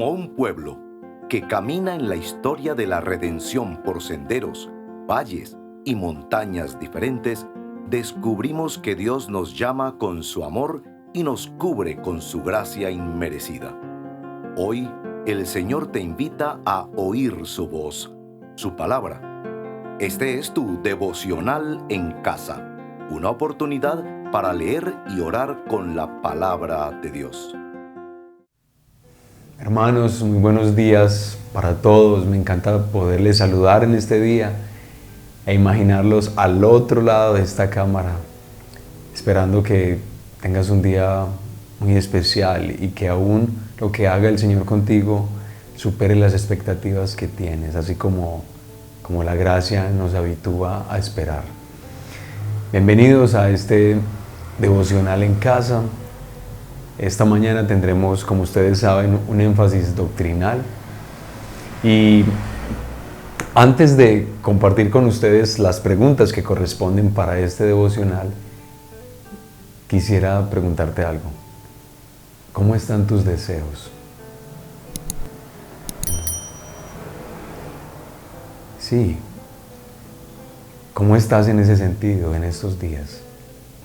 Como un pueblo que camina en la historia de la redención por senderos, valles y montañas diferentes, descubrimos que Dios nos llama con su amor y nos cubre con su gracia inmerecida. Hoy, el Señor te invita a oír su voz, su palabra. Este es tu devocional en casa, una oportunidad para leer y orar con la palabra de Dios. Hermanos, muy buenos días para todos. Me encanta poderles saludar en este día e imaginarlos al otro lado de esta cámara, esperando que tengas un día muy especial y que aún lo que haga el Señor contigo supere las expectativas que tienes, así como la gracia nos habitúa a esperar. Bienvenidos a este devocional en casa. Esta mañana tendremos, como ustedes saben, un énfasis doctrinal. Y antes de compartir con ustedes las preguntas que corresponden para este devocional, quisiera preguntarte algo. ¿Cómo están tus deseos? Sí. ¿Cómo estás en ese sentido en estos días?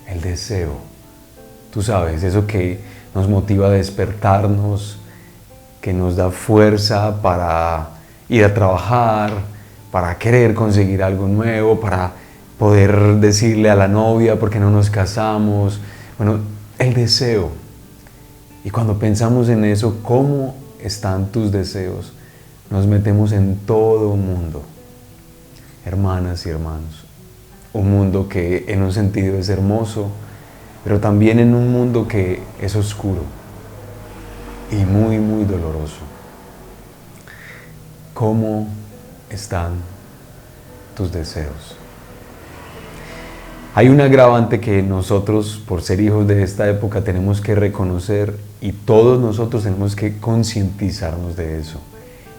El deseo. Tú sabes, eso que nos motiva a despertarnos, que nos da fuerza para ir a trabajar, para querer conseguir algo nuevo, para poder decirle a la novia por qué no nos casamos. Bueno, el deseo. Y cuando pensamos en eso, ¿cómo están tus deseos? Nos metemos en todo un mundo. Hermanas y hermanos, un mundo que en un sentido es hermoso, pero también en un mundo que es oscuro y muy, muy doloroso. ¿Cómo están tus deseos? Hay un agravante que nosotros, por ser hijos de esta época, tenemos que reconocer, y todos nosotros tenemos que concientizarnos de eso.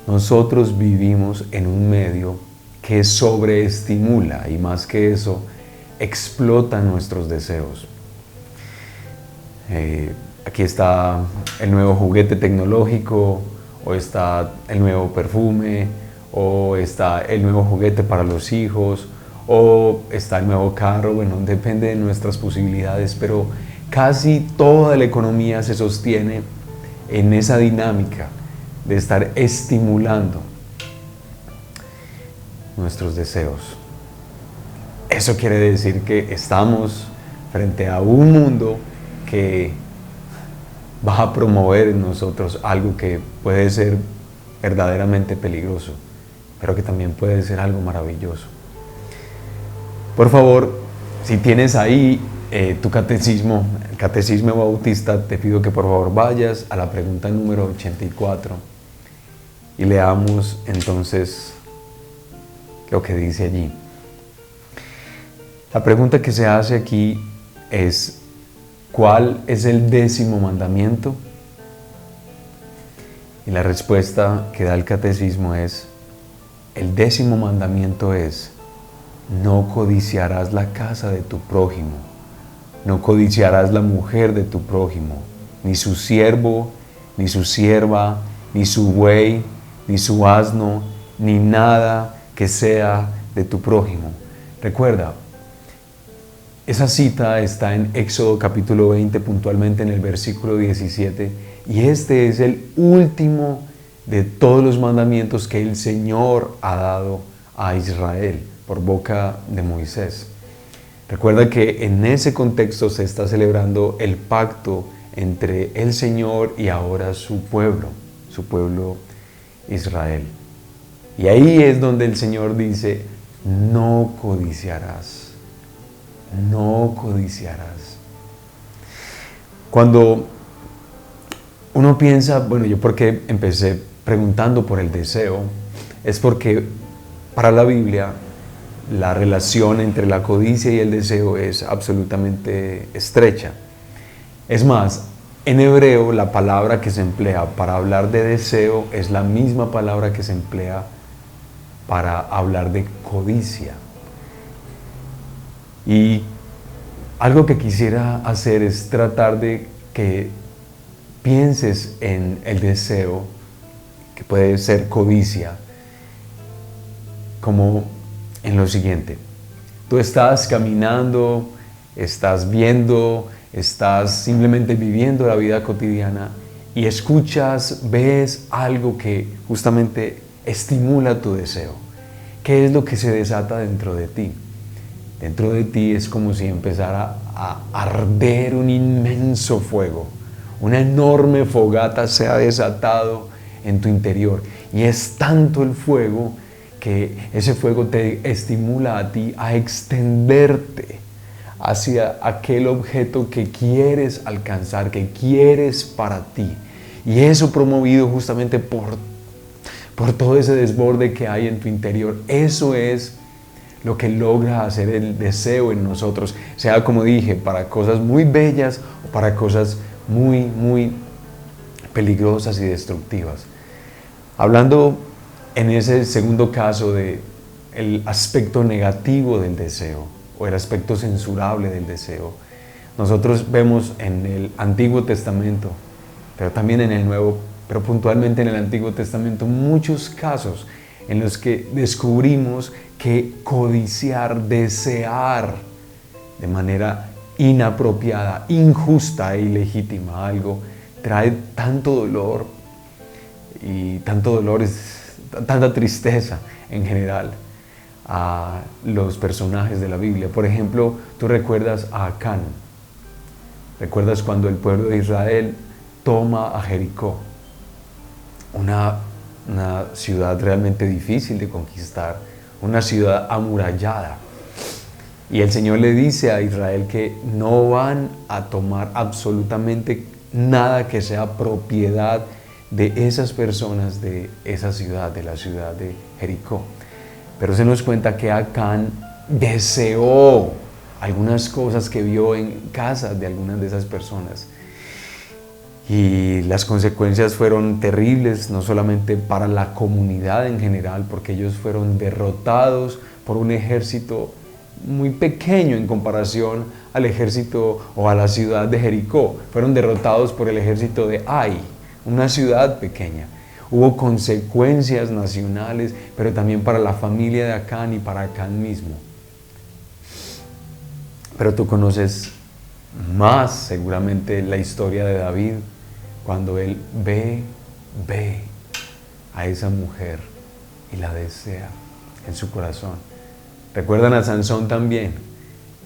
Nosotros vivimos en un medio que sobreestimula, y más que eso, explota nuestros deseos. Aquí está el nuevo juguete tecnológico, o está el nuevo perfume, o está el nuevo juguete para los hijos, o está el nuevo carro. Bueno, depende de nuestras posibilidades, pero casi toda la economía se sostiene en esa dinámica de estar estimulando nuestros deseos. Eso quiere decir que estamos frente a un mundo que va a promover en nosotros algo que puede ser verdaderamente peligroso, pero que también puede ser algo maravilloso. Por favor, si tienes ahí tu catecismo, el Catecismo Bautista, te pido que por favor vayas a la pregunta número 84 y leamos entonces lo que dice allí. La pregunta que se hace aquí es: ¿cuál es el 10º mandamiento? Y la respuesta que da el catecismo es: el 10º mandamiento es: no codiciarás la casa de tu prójimo, no codiciarás la mujer de tu prójimo, ni su siervo, ni su sierva, ni su buey, ni su asno, ni nada que sea de tu prójimo. Recuerda, esa cita está en Éxodo capítulo 20, puntualmente en el versículo 17, y este es el último de todos los mandamientos que el Señor ha dado a Israel por boca de Moisés. Recuerda que en ese contexto se está celebrando el pacto entre el Señor y ahora su pueblo Israel. Y ahí es donde el Señor dice: no codiciarás. No codiciarás. Cuando uno piensa, bueno, yo por qué empecé preguntando por el deseo, es porque para la Biblia la relación entre la codicia y el deseo es absolutamente estrecha. Es más, en hebreo la palabra que se emplea para hablar de deseo es la misma palabra que se emplea para hablar de codicia. Y algo que quisiera hacer es tratar de que pienses en el deseo que puede ser codicia, como en lo siguiente. Tú estás caminando, estás viendo, estás simplemente viviendo la vida cotidiana y escuchas, ves algo que justamente estimula tu deseo. ¿Qué es lo que se desata dentro de ti? Dentro de ti es como si empezara a arder un inmenso fuego. Una enorme fogata se ha desatado en tu interior. Y es tanto el fuego que ese fuego te estimula a ti a extenderte hacia aquel objeto que quieres alcanzar, que quieres para ti. Y eso promovido justamente por todo ese desborde que hay en tu interior. Eso es lo que logra hacer el deseo en nosotros, sea como dije, para cosas muy bellas o para cosas muy, muy peligrosas y destructivas. Hablando en ese segundo caso de el aspecto negativo del deseo o el aspecto censurable del deseo, nosotros vemos en el Antiguo Testamento, pero también en el Nuevo, pero puntualmente en el Antiguo Testamento, muchos casos en los que descubrimos que codiciar, desear de manera inapropiada, injusta e ilegítima algo, trae tanto dolor y tanta tristeza en general a los personajes de la Biblia. Por ejemplo, tú recuerdas a Acán, recuerdas cuando el pueblo de Israel toma a Jericó, una ciudad realmente difícil de conquistar, una ciudad amurallada. Y el Señor le dice a Israel que no van a tomar absolutamente nada que sea propiedad de esas personas de esa ciudad, de la ciudad de Jericó. Pero se nos cuenta que Acán deseó algunas cosas que vio en casas de algunas de esas personas. Y las consecuencias fueron terribles, no solamente para la comunidad en general, porque ellos fueron derrotados por un ejército muy pequeño en comparación al ejército o a la ciudad de Jericó. Fueron derrotados por el ejército de Ai, una ciudad pequeña. Hubo consecuencias nacionales, pero también para la familia de Acán y para Acán mismo. Pero tú conoces más seguramente la historia de David, cuando él ve a esa mujer y la desea en su corazón. Recuerdan a Sansón también,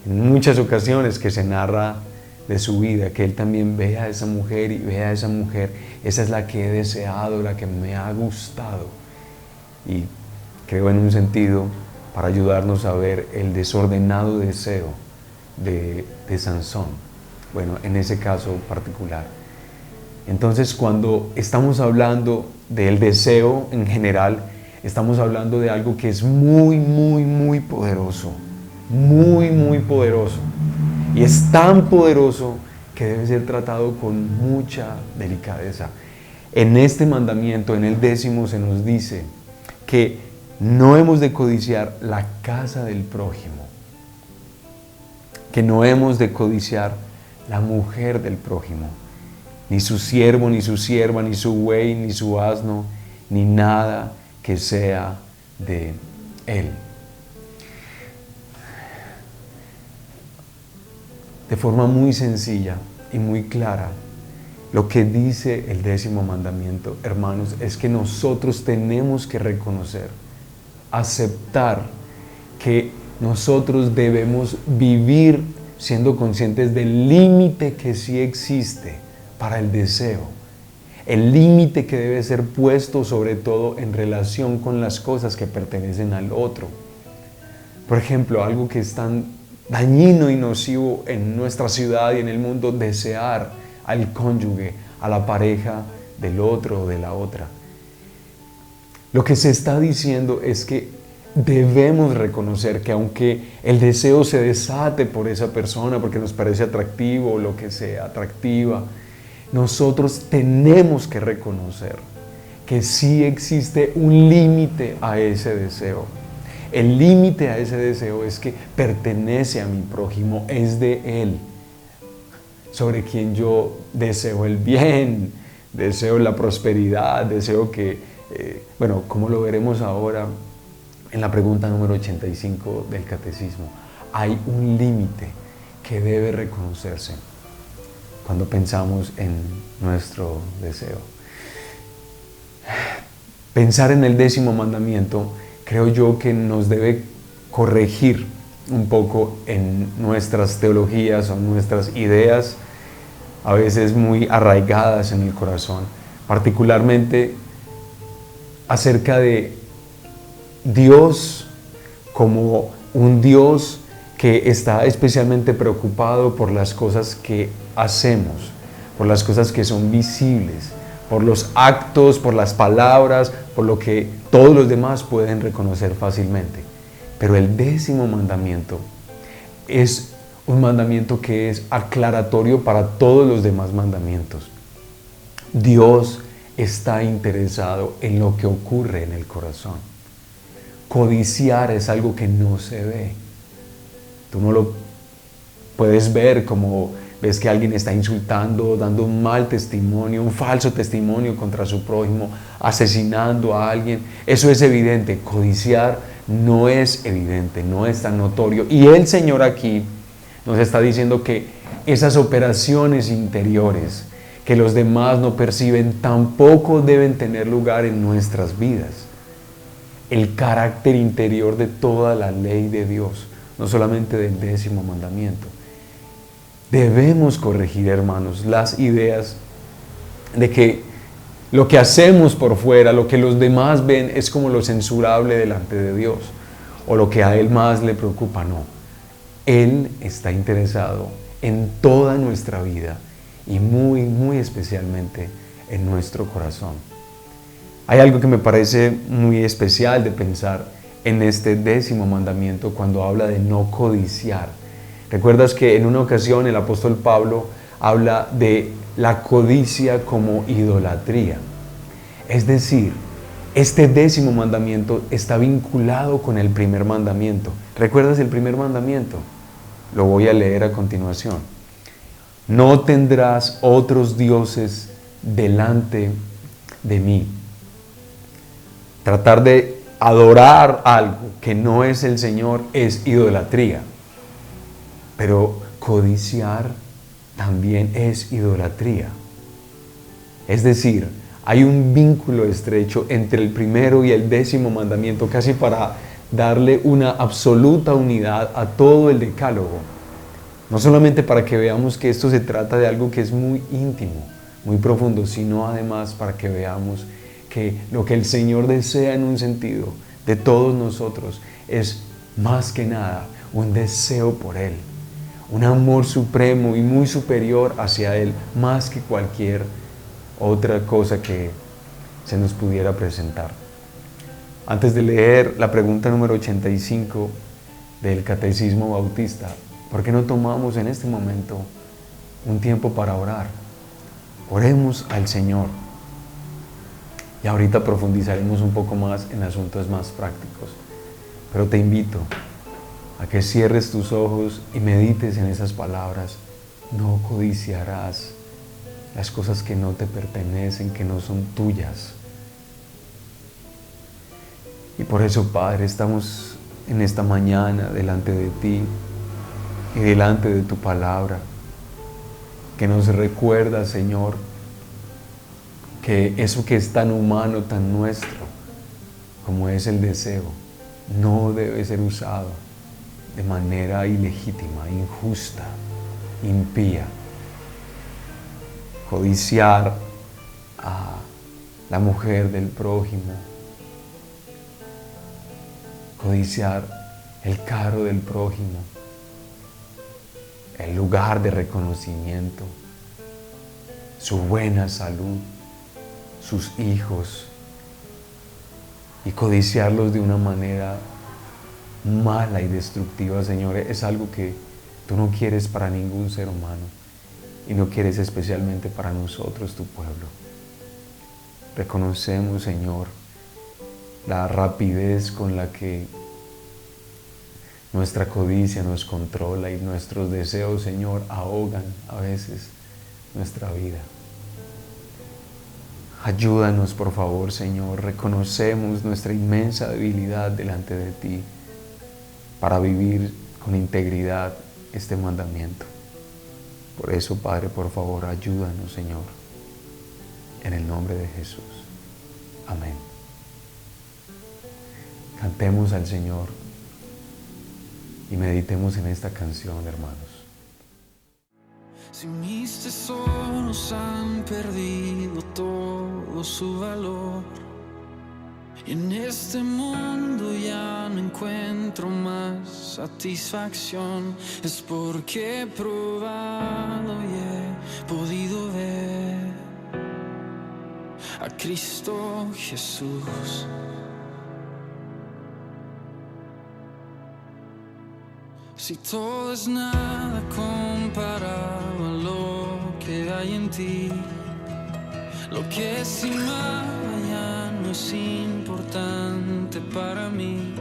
en muchas ocasiones que se narra de su vida, que él también ve a esa mujer y ve a esa mujer, esa es la que he deseado, la que me ha gustado. Y creo en un sentido para ayudarnos a ver el desordenado deseo de Sansón, bueno, en ese caso particular. Entonces, cuando estamos hablando del deseo en general, estamos hablando de algo que es muy, muy, muy poderoso. Muy, muy poderoso. Y es tan poderoso que debe ser tratado con mucha delicadeza. En este mandamiento, en el 10º, se nos dice que no hemos de codiciar la casa del prójimo. Que no hemos de codiciar la mujer del prójimo. Ni su siervo, ni su sierva, ni su buey, ni su asno, ni nada que sea de él. De forma muy sencilla y muy clara, lo que dice el 10º mandamiento, hermanos, es que nosotros tenemos que reconocer, aceptar que nosotros debemos vivir siendo conscientes del límite que sí existe para el deseo, el límite que debe ser puesto sobre todo en relación con las cosas que pertenecen al otro. Por ejemplo, algo que es tan dañino y nocivo en nuestra ciudad y en el mundo, desear al cónyuge, a la pareja del otro o de la otra. Lo que se está diciendo es que debemos reconocer que aunque el deseo se desate por esa persona porque nos parece atractivo o lo que sea, atractiva, nosotros tenemos que reconocer que sí existe un límite a ese deseo. El límite a ese deseo es que pertenece a mi prójimo, es de él, sobre quien yo deseo el bien, deseo la prosperidad, deseo que Bueno, como lo veremos ahora en la pregunta número 85 del Catecismo, hay un límite que debe reconocerse cuando pensamos en nuestro deseo. Pensar en el 10º mandamiento, creo yo que nos debe corregir un poco en nuestras teologías o nuestras ideas, a veces muy arraigadas en el corazón, particularmente acerca de Dios como un Dios que está especialmente preocupado por las cosas que hacemos, por las cosas que son visibles, por los actos, por las palabras, por lo que todos los demás pueden reconocer fácilmente. Pero el 10º mandamiento es un mandamiento que es aclaratorio para todos los demás mandamientos. Dios está interesado en lo que ocurre en el corazón. Codiciar es algo que no se ve. Tú no lo puedes ver como ves que alguien está insultando, dando un mal testimonio, un falso testimonio contra su prójimo, asesinando a alguien. Eso es evidente. Codiciar no es evidente, no es tan notorio. Y el Señor aquí nos está diciendo que esas operaciones interiores que los demás no perciben tampoco deben tener lugar en nuestras vidas. El carácter interior de toda la ley de Dios, no solamente del 10º mandamiento. Debemos corregir, hermanos, las ideas de que lo que hacemos por fuera, lo que los demás ven, es como lo censurable delante de Dios, o lo que a Él más le preocupa. No, Él está interesado en toda nuestra vida y muy, muy especialmente en nuestro corazón. Hay algo que me parece muy especial de pensar en este 10º mandamiento cuando habla de no codiciar. ¿Recuerdas que en una ocasión el apóstol Pablo habla de la codicia como idolatría? Es decir, este 10º mandamiento está vinculado con el primer mandamiento. ¿Recuerdas el primer mandamiento? Lo voy a leer a continuación. No tendrás otros dioses delante de mí. Tratar de adorar algo que no es el Señor es idolatría. Pero codiciar también es idolatría. Es decir, hay un vínculo estrecho entre el primero y el 10º mandamiento, casi para darle una absoluta unidad a todo el decálogo. No solamente para que veamos que esto se trata de algo que es muy íntimo, muy profundo, sino además para que veamos que lo que el Señor desea en un sentido de todos nosotros es más que nada un deseo por Él, un amor supremo y muy superior hacia Él, más que cualquier otra cosa que se nos pudiera presentar. Antes de leer la pregunta número 85 del Catecismo Bautista, ¿por qué no tomamos en este momento un tiempo para orar? Oremos al Señor. Y ahorita profundizaremos un poco más en asuntos más prácticos. Pero te invito a que cierres tus ojos y medites en esas palabras. No codiciarás las cosas que no te pertenecen, que no son tuyas. Y por eso, Padre, estamos en esta mañana delante de ti y delante de tu palabra, que nos recuerda, Señor, que eso que es tan humano, tan nuestro, como es el deseo, no debe ser usado de manera ilegítima, injusta, impía. Codiciar a la mujer del prójimo, codiciar el carro del prójimo, el lugar de reconocimiento, su buena salud, sus hijos, y codiciarlos de una manera mala y destructiva, Señor, es algo que tú no quieres para ningún ser humano y no quieres especialmente para nosotros, tu pueblo. Reconocemos, Señor, la rapidez con la que nuestra codicia nos controla y nuestros deseos, Señor, ahogan a veces nuestra vida. Ayúdanos, por favor, Señor. Reconocemos nuestra inmensa debilidad delante de ti para vivir con integridad este mandamiento. Por eso, Padre, por favor, ayúdanos, Señor. En el nombre de Jesús. Amén. Cantemos al Señor y meditemos en esta canción, hermanos. Si mis tesoros han perdido todo su valor y en este mundo ya no encuentro más satisfacción, es porque he probado y he podido ver a Cristo Jesús. Si todo es nada comparado a lo que hay en ti, lo que es y ya no es importante para mí,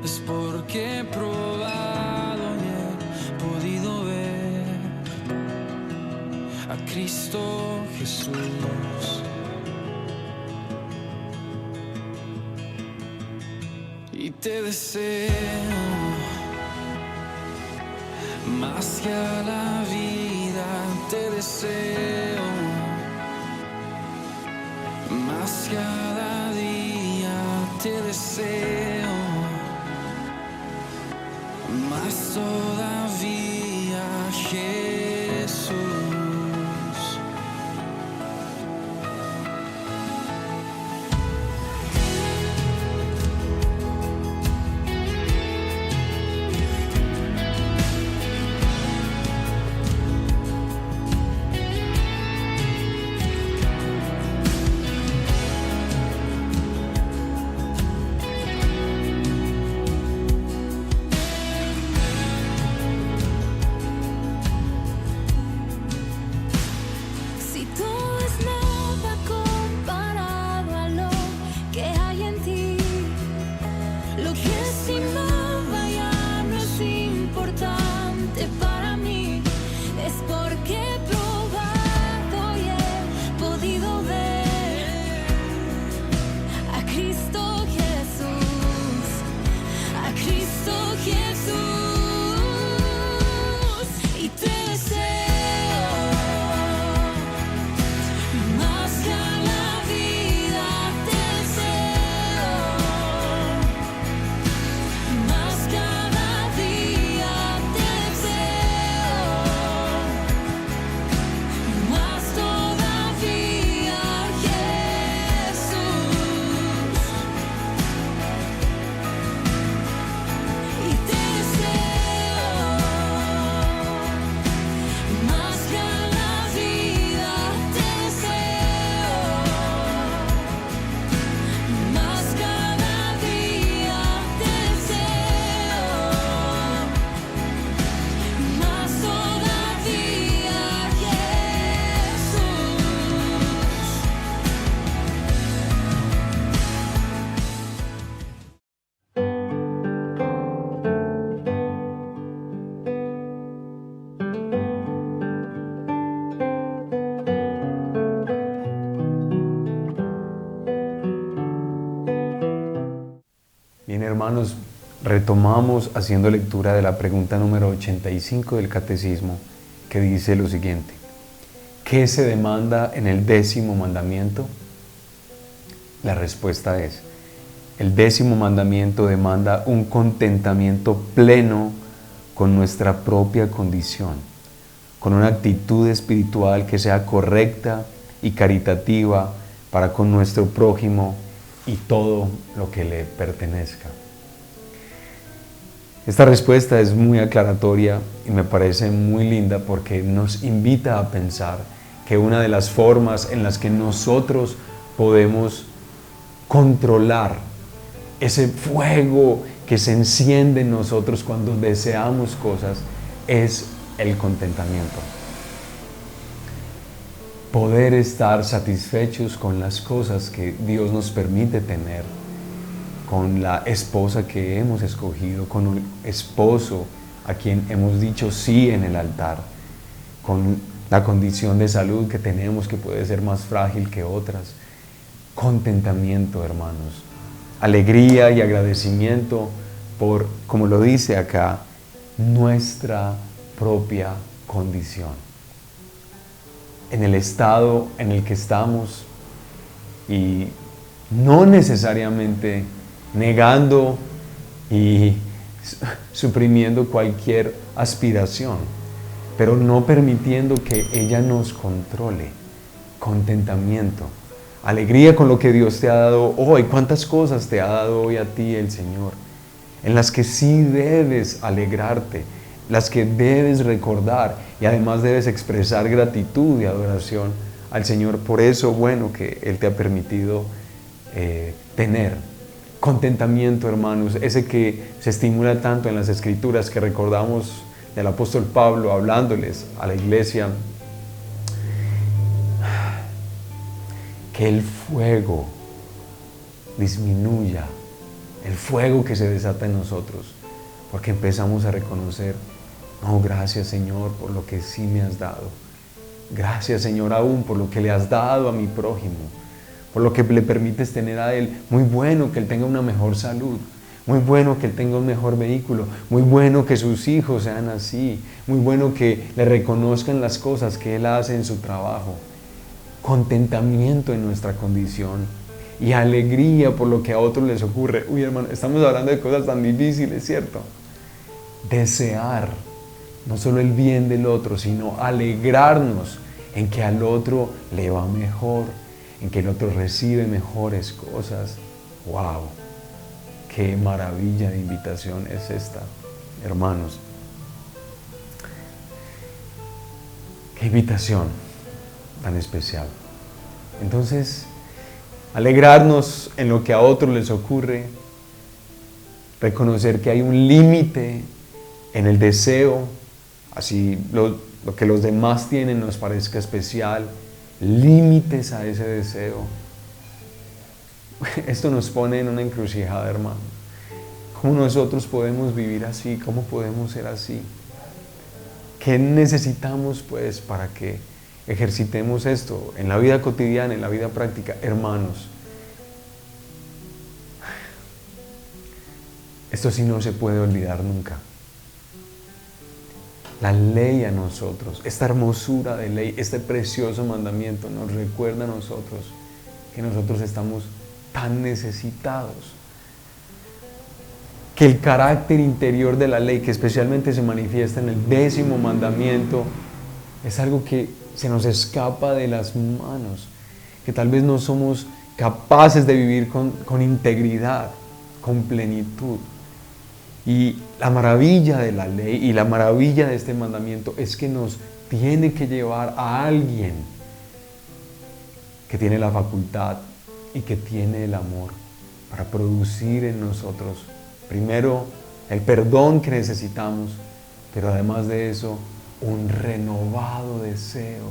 es porque he probado y he podido ver a Cristo Jesús. Y te deseo más que a la vida, te deseo más cada día, te deseo más todavía, Jesús. Bien, hermanos, retomamos haciendo lectura de la pregunta número 85 del Catecismo, que dice lo siguiente: ¿qué se demanda en el 10º mandamiento? La respuesta es: el 10º mandamiento demanda un contentamiento pleno con nuestra propia condición, con una actitud espiritual que sea correcta y caritativa para con nuestro prójimo y todo lo que le pertenezca. Esta respuesta es muy aclaratoria y me parece muy linda porque nos invita a pensar que una de las formas en las que nosotros podemos controlar ese fuego que se enciende en nosotros cuando deseamos cosas es el contentamiento. Poder estar satisfechos con las cosas que Dios nos permite tener, con la esposa que hemos escogido, con un esposo a quien hemos dicho sí en el altar, con la condición de salud que tenemos, que puede ser más frágil que otras, contentamiento, hermanos. Alegría y agradecimiento por, como lo dice acá, nuestra propia condición. En el estado en el que estamos y no necesariamente negando y suprimiendo cualquier aspiración, pero no permitiendo que ella nos controle. Contentamiento, alegría con lo que Dios te ha dado hoy. ¿Cuántas cosas te ha dado hoy a ti el Señor? En las que sí debes alegrarte, las que debes recordar y además debes expresar gratitud y adoración al Señor por eso bueno que Él te ha permitido tener. Contentamiento, hermanos, ese que se estimula tanto en las Escrituras, que recordamos del apóstol Pablo hablándoles a la iglesia. Que el fuego disminuya, el fuego que se desata en nosotros, porque empezamos a reconocer, no, gracias Señor por lo que sí me has dado. Gracias Señor aún por lo que le has dado a mi prójimo, por lo que le permites tener a él. Muy bueno que él tenga una mejor salud, muy bueno que él tenga un mejor vehículo, muy bueno que sus hijos sean así, muy bueno que le reconozcan las cosas que él hace en su trabajo. Contentamiento en nuestra condición y alegría por lo que a otros les ocurre. Uy, hermano, estamos hablando de cosas tan difíciles, ¿cierto? Desear no solo el bien del otro, sino alegrarnos en que al otro le va mejor, en que el otro recibe mejores cosas. ¡Wow! ¡Qué maravilla de invitación es esta, hermanos! ¡Qué invitación tan especial! Entonces, alegrarnos en lo que a otros les ocurre, reconocer que hay un límite en el deseo, así lo que los demás tienen nos parezca especial, límites a ese deseo. Esto nos pone en una encrucijada, hermano. ¿Cómo nosotros podemos vivir así? ¿Cómo podemos ser así? ¿Qué necesitamos pues para que ejercitemos esto en la vida cotidiana, en la vida práctica? Hermanos, esto sí no se puede olvidar nunca. La ley a nosotros, esta hermosura de ley, este precioso mandamiento nos recuerda a nosotros que nosotros estamos tan necesitados. Que el carácter interior de la ley, que especialmente se manifiesta en el 10º mandamiento, es algo que se nos escapa de las manos, que tal vez no somos capaces de vivir con integridad, con plenitud. Y la maravilla de la ley y la maravilla de este mandamiento es que nos tiene que llevar a alguien que tiene la facultad y que tiene el amor para producir en nosotros, primero, el perdón que necesitamos, pero además de eso, un renovado deseo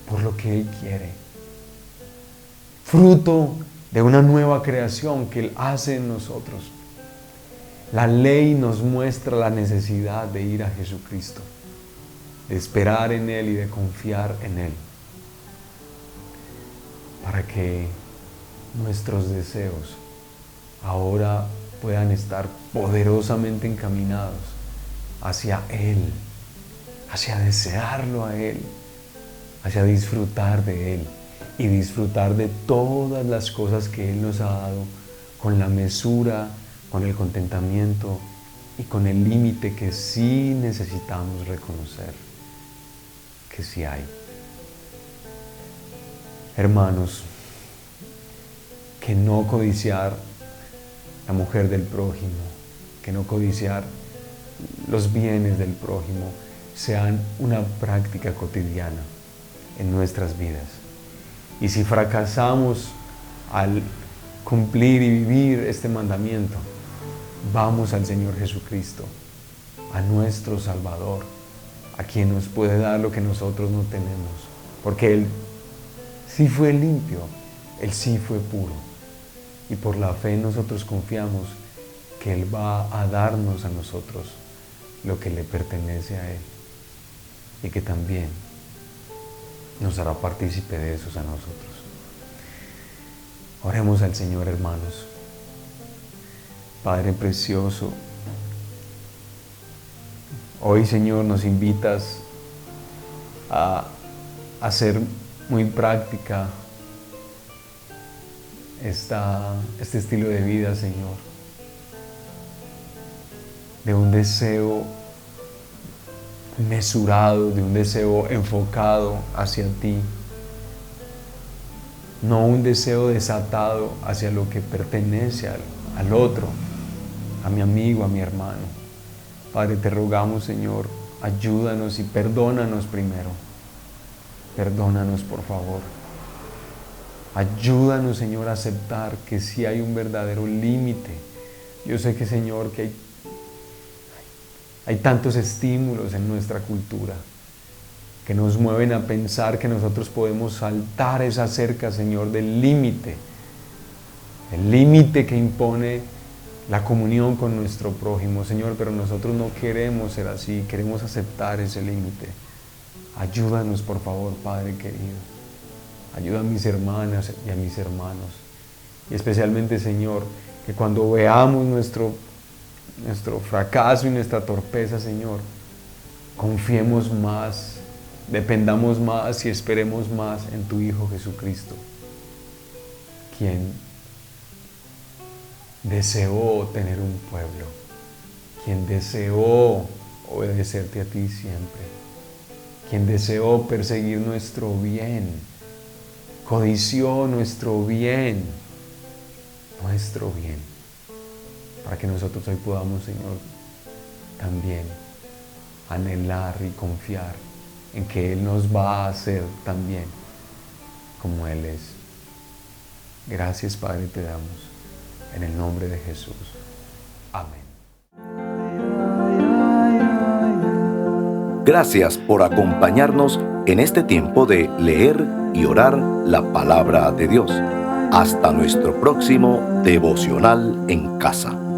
por lo que Él quiere. Fruto de una nueva creación que Él hace en nosotros. La ley nos muestra la necesidad de ir a Jesucristo, de esperar en Él y de confiar en Él, para que nuestros deseos ahora puedan estar poderosamente encaminados hacia Él, hacia desearlo a Él, hacia disfrutar de Él y disfrutar de todas las cosas que Él nos ha dado con la mesura, con el contentamiento y con el límite que sí necesitamos reconocer que sí hay. Hermanos, que no codiciar la mujer del prójimo, que no codiciar los bienes del prójimo sean una práctica cotidiana en nuestras vidas. Y si fracasamos al cumplir y vivir este mandamiento, vamos al Señor Jesucristo, a nuestro Salvador, a quien nos puede dar lo que nosotros no tenemos, porque Él sí fue limpio, Él sí fue puro, y por la fe nosotros confiamos que Él va a darnos a nosotros lo que le pertenece a Él, y que también nos hará partícipe de esos a nosotros. Oremos al Señor, hermanos. Padre precioso, hoy, Señor, nos invitas a hacer muy práctica este estilo de vida, Señor, de un deseo mesurado, de un deseo enfocado hacia ti, no un deseo desatado hacia lo que pertenece al otro, a mi amigo, a mi hermano. Padre, te rogamos, Señor, ayúdanos y perdónanos primero. Perdónanos, por favor. Ayúdanos, Señor, a aceptar que sí hay un verdadero límite. Yo sé que, Señor, que hay tantos estímulos en nuestra cultura que nos mueven a pensar que nosotros podemos saltar esa cerca, Señor, del límite. El límite que impone la comunión con nuestro prójimo, Señor, pero nosotros no queremos ser así, queremos aceptar ese límite. Ayúdanos, por favor, Padre querido. Ayuda a mis hermanas y a mis hermanos. Y especialmente, Señor, que cuando veamos nuestro fracaso y nuestra torpeza, Señor, confiemos más, dependamos más y esperemos más en tu Hijo Jesucristo, quien deseó tener un pueblo, quien deseó obedecerte a ti siempre, quien deseó perseguir nuestro bien, codició nuestro bien, para que nosotros hoy podamos, Señor, también anhelar y confiar en que Él nos va a hacer también como Él es. Gracias, Padre, te damos en el nombre de Jesús. Amén. Gracias por acompañarnos en este tiempo de leer y orar la palabra de Dios. Hasta nuestro próximo devocional en casa.